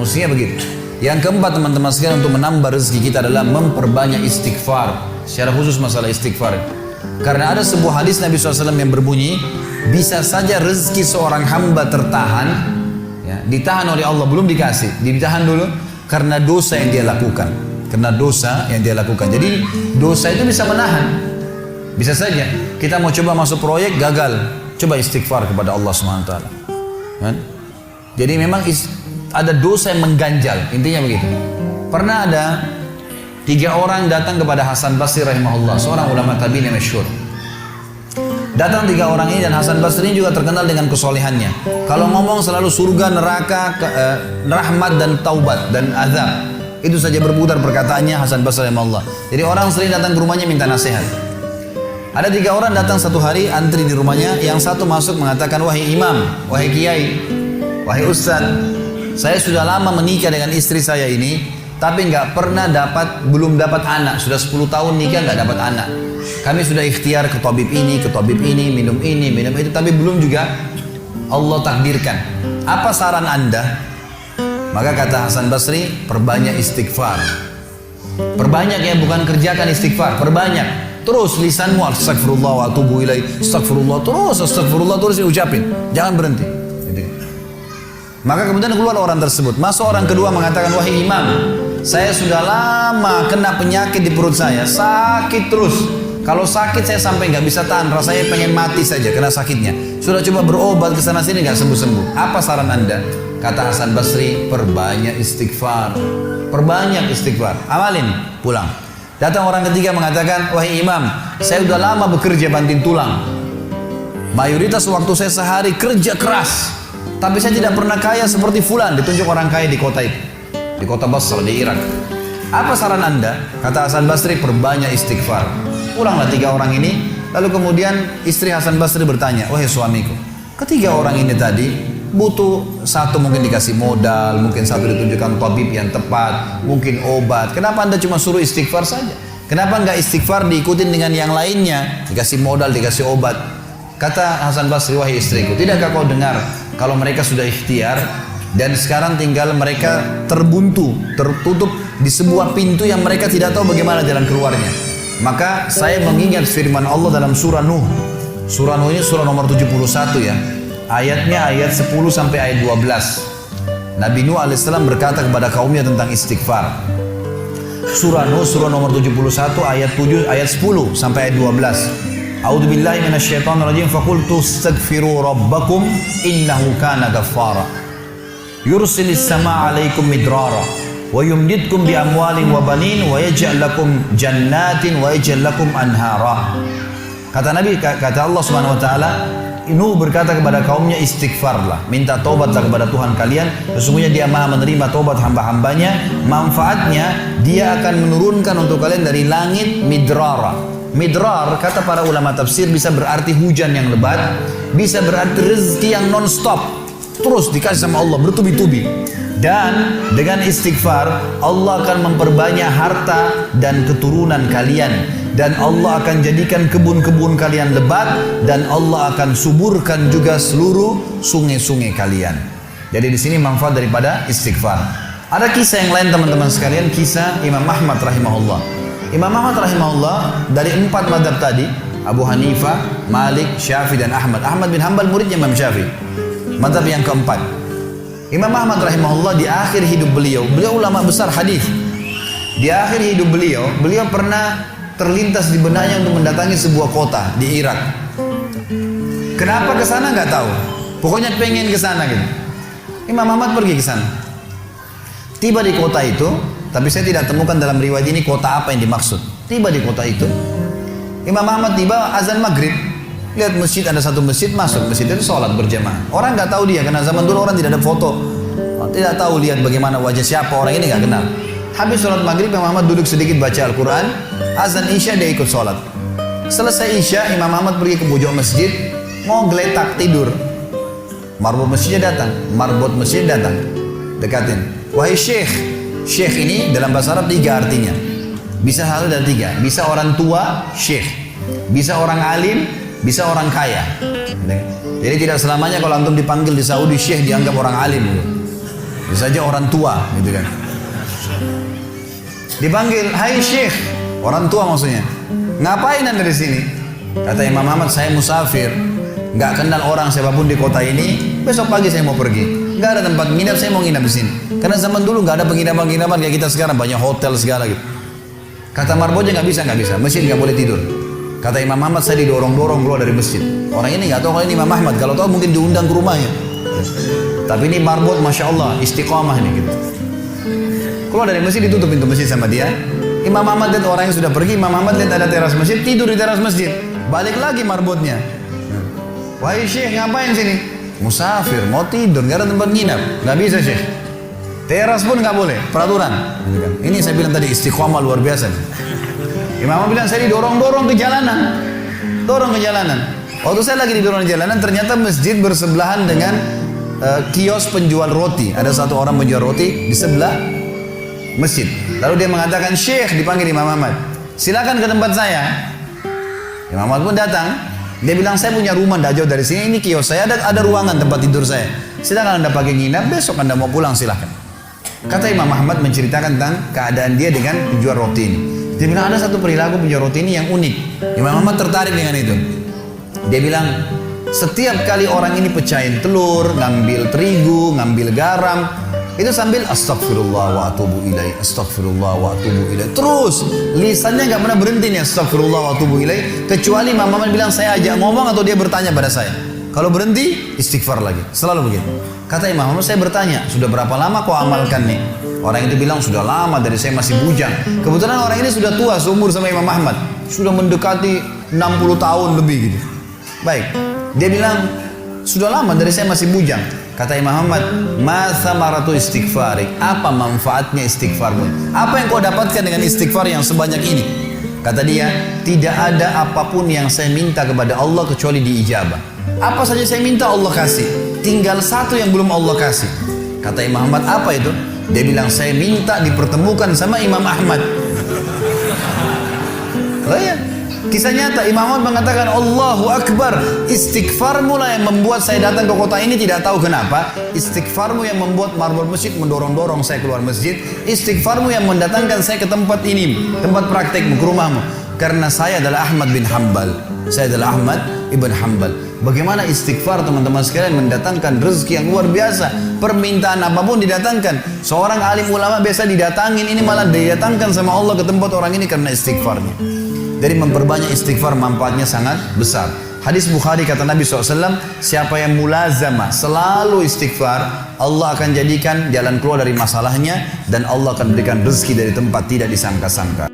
Mestinya begitu. Yang keempat teman-teman sekalian, untuk menambah rezeki kita adalah memperbanyak istighfar. Secara khusus masalah istighfar. Karena ada sebuah hadis Nabi SAW yang berbunyi, bisa saja rezeki seorang hamba tertahan, ya, ditahan oleh Allah, belum dikasih, ditahan dulu karena dosa yang dia lakukan. Karena dosa yang dia lakukan. Jadi dosa itu bisa menahan. Bisa saja kita mau coba masuk proyek gagal, coba istighfar kepada Allah SWT. Kan? Jadi memang ada dosa yang mengganjal, intinya begitu. Pernah ada 3 orang datang kepada Hasan Basri rahimahullah, seorang ulama tabi'in yang masyhur. Datang 3 orang ini, dan Hasan Basri ini juga terkenal dengan kesolehannya. Kalau ngomong selalu surga, neraka, rahmat dan taubat dan azab. Itu saja berputar perkataannya Hasan Basri rahimahullah. Jadi orang sering datang ke rumahnya minta nasihat. Ada 3 orang datang satu hari, antri di rumahnya. Yang satu masuk mengatakan, wahai imam, wahai kiai, wahai ustaz, saya sudah lama menikah dengan istri saya ini, tapi belum dapat anak. Sudah 10 tahun nikah nggak dapat anak. Kami sudah ikhtiar ke tabib ini, minum itu, tapi belum juga Allah takdirkan. Apa saran Anda? Maka kata Hasan Basri, perbanyak istighfar. Perbanyak ya, bukan kerjakan istighfar, perbanyak. Terus lisanmu astagfirullah wa atubu ilaih, astagfirullah terus diucapin, jangan berhenti. Maka kemudian keluar orang tersebut. Masuk orang kedua mengatakan, wahai imam, saya sudah lama kena penyakit di perut saya, sakit terus. Kalau sakit saya sampai nggak bisa tahan, rasanya pengen mati saja kena sakitnya. Sudah coba berobat ke sana sini nggak sembuh-sembuh. Apa saran Anda? Kata Hasan Basri, perbanyak istighfar. Perbanyak istighfar. Amalin, pulang. Datang orang ketiga mengatakan, wahai imam, saya sudah lama bekerja banting tulang. Mayoritas waktu saya sehari kerja keras, tapi saya tidak pernah kaya seperti fulan. Ditunjuk orang kaya di kota itu, di kota Basra, di Irak. Apa saran Anda? Kata Hasan Basri, perbanyak istighfar. Pulanglah 3 orang ini. Lalu kemudian istri Hasan Basri bertanya, wahai suamiku, ketiga orang ini tadi butuh satu mungkin dikasih modal, mungkin satu ditunjukkan tabib yang tepat, mungkin obat. Kenapa Anda cuma suruh istighfar saja? Kenapa nggak istighfar diikutin dengan yang lainnya? Dikasih modal, dikasih obat. Kata Hasan Basri, wahai istriku, tidakkah kau dengar kalau mereka sudah ikhtiar dan sekarang tinggal mereka terbuntu, tertutup di sebuah pintu yang mereka tidak tahu bagaimana jalan keluarnya. Maka saya mengingat firman Allah dalam surah Nuh. Surah Nuh ini surah nomor 71 ya. Ayatnya ayat 10 sampai ayat 12. Nabi Nuh alaihissalam berkata kepada kaumnya tentang istighfar. Surah Nuh surah nomor 71 ayat 7 ayat 10 sampai ayat 12. A'udzubillahi minasyaitonirrajim, faqultu astaghfiru rabbakum innahu kana ghaffara. Yursilis samaa 'alaikum midrara wa yumdidkum bi amwalin wa banin wa yaj'al lakum jannatin wa yaj'al lakum anhara. Kata Nabi, kata Allah Subhanahu wa taala, Nuh berkata kepada kaumnya, istighfarlah, minta taubatlah kepada Tuhan kalian, sesungguhnya Dia Maha menerima taubat hamba-hambanya. Manfaatnya Dia akan menurunkan untuk kalian dari langit midrara. Midrar kata para ulama tafsir bisa berarti hujan yang lebat, bisa berarti rezeki yang non-stop, terus dikasih sama Allah bertubi-tubi. Dan dengan istighfar Allah akan memperbanyak harta dan keturunan kalian. Dan Allah akan jadikan kebun-kebun kalian lebat, dan Allah akan suburkan juga seluruh sungai-sungai kalian. Jadi di sini manfaat daripada istighfar. Ada kisah yang lain teman-teman sekalian, kisah Imam Ahmad rahimahullah. Imam Ahmad rahimahullah dari 4 mazhab tadi, Abu Hanifah, Malik, Syafi'i dan Ahmad. Ahmad bin Hanbal muridnya Imam Syafi'i. Mazhab yang keempat. Imam Ahmad rahimahullah di akhir hidup beliau ulama besar hadis. Di akhir hidup beliau pernah terlintas di benaknya untuk mendatangi sebuah kota di Irak. Kenapa ke sana nggak tahu. Pokoknya pengen ke sana gitu. Imam Ahmad pergi ke sana. Tiba di kota itu, tapi saya tidak temukan dalam riwayat ini kota apa yang dimaksud. Tiba di kota itu, Imam Ahmad tiba azan maghrib. Lihat masjid, ada satu masjid, masuk masjid itu sholat berjamaah. Orang nggak tahu dia, karena zaman dulu orang tidak ada foto, tidak tahu lihat bagaimana wajah siapa orang ini, nggak kenal. Habis sholat maghrib, Imam Ahmad duduk sedikit baca Al-Quran. Azan Isya dia ikut sholat. Selesai Isya, Imam Ahmad pergi ke pojok masjid, mau geletak tidur. Marbot masjidnya datang, dekatin. Wahai syekh. Syekh ini dalam bahasa Arab 3 artinya. Bisa satu dari 3. Bisa orang tua, syekh. Bisa orang alim, bisa orang kaya. Jadi tidak selamanya kalau antum dipanggil di Saudi syekh dianggap orang alim. Bisa saja orang tua gitu kan. Dipanggil, hai Syekh, orang tua maksudnya. Ngapain anda di sini? Kata Imam Ahmad, saya musafir, nggak kenal orang siapapun di kota ini. Besok pagi saya mau pergi, nggak ada tempat nginap, saya mau nginap di sini. Karena zaman dulu nggak ada penginapan kayak kita sekarang, banyak hotel segala gitu. Kata marbotnya nggak bisa, masjid nggak boleh tidur. Kata Imam Ahmad, saya didorong-dorong keluar dari masjid. Orang ini nggak tahu kalau ini Imam Ahmad, kalau tahu mungkin diundang ke rumahnya. Tapi ini marbot, masya Allah, istiqamah ini gitu. Keluar dari masjid, ditutup pintu masjid sama dia. Imam Ahmad lihat orang yang sudah pergi, Imam Ahmad lihat ada teras masjid, tidur di teras masjid. Balik lagi marbotnya. Wahai Syekh, ngapain sini? Musafir, mau tidur, nggak ada tempat nginap. Nggak bisa Syekh. Teras pun nggak boleh, peraturan. Ini saya bilang tadi istiqamah luar biasa. Imam Ahmad bilang, saya didorong-dorong ke jalanan. Dorong ke jalanan. Waktu saya lagi didorong ke jalanan, ternyata masjid bersebelahan dengan kios penjual roti. Ada satu orang menjual roti di sebelah masjid. Lalu dia mengatakan, Syekh, dipanggil Imam Ahmad, silakan ke tempat saya. Imam Ahmad pun datang. Dia bilang, saya punya rumah tidak jauh dari sini, ini kios saya, ada ruangan tempat tidur saya. Silakan anda pakai nginap, besok anda mau pulang silakan. Kata Imam Ahmad menceritakan tentang keadaan dia dengan penjual roti ini. Dia bilang, ada satu perilaku penjual roti ini yang unik. Imam Ahmad tertarik dengan itu. Dia bilang, setiap kali orang ini pecahin telur, ngambil terigu, ngambil garam, itu sambil astagfirullah wa atubu ilaih, astagfirullah wa atubu ilaih. Terus lisannya nggak pernah berhenti nih, astagfirullah wa atubu ilaih. Kecuali Imam Ahmad bilang, saya ajak ngomong atau dia bertanya pada saya. Kalau berhenti, istighfar lagi. Selalu begitu. Kata Imam Ahmad, saya bertanya, sudah berapa lama kau amalkan nih? Orang itu bilang, sudah lama, dari saya masih bujang. Kebetulan orang ini sudah tua, seumur sama Imam Ahmad. Sudah mendekati 60 tahun lebih gitu. Baik, dia bilang, sudah lama, dari saya masih bujang. Kata Imam Ahmad, ma thamaratu istighfarik, apa manfaatnya istighfarmu? Apa yang kau dapatkan dengan istighfar yang sebanyak ini? Kata dia, tidak ada apapun yang saya minta kepada Allah kecuali diijabah. Apa saja saya minta Allah kasih, tinggal satu yang belum Allah kasih. Kata Imam Ahmad, apa itu? Dia bilang, saya minta dipertemukan sama Imam Ahmad. Oh ya, kisah nyata. Imam Ahmad mengatakan, Allahu Akbar, istighfarmu lah yang membuat saya datang ke kota ini, tidak tahu kenapa. Istighfarmu yang membuat marbot masjid mendorong-dorong saya keluar masjid. Istighfarmu yang mendatangkan saya ke tempat ini, tempat praktekmu, ke rumahmu. Karena saya adalah Ahmad bin Hanbal. Saya adalah Ahmad ibn Hanbal. Bagaimana istighfar teman-teman sekalian mendatangkan rezeki yang luar biasa. Permintaan apapun didatangkan. Seorang alim ulama biasa didatangin, ini malah didatangkan sama Allah ke tempat orang ini karena istighfarnya. Dari memperbanyak istighfar manfaatnya sangat besar. Hadis Bukhari kata Nabi SAW, siapa yang mulazamah selalu istighfar, Allah akan jadikan jalan keluar dari masalahnya dan Allah akan berikan rezeki dari tempat tidak disangka-sangka.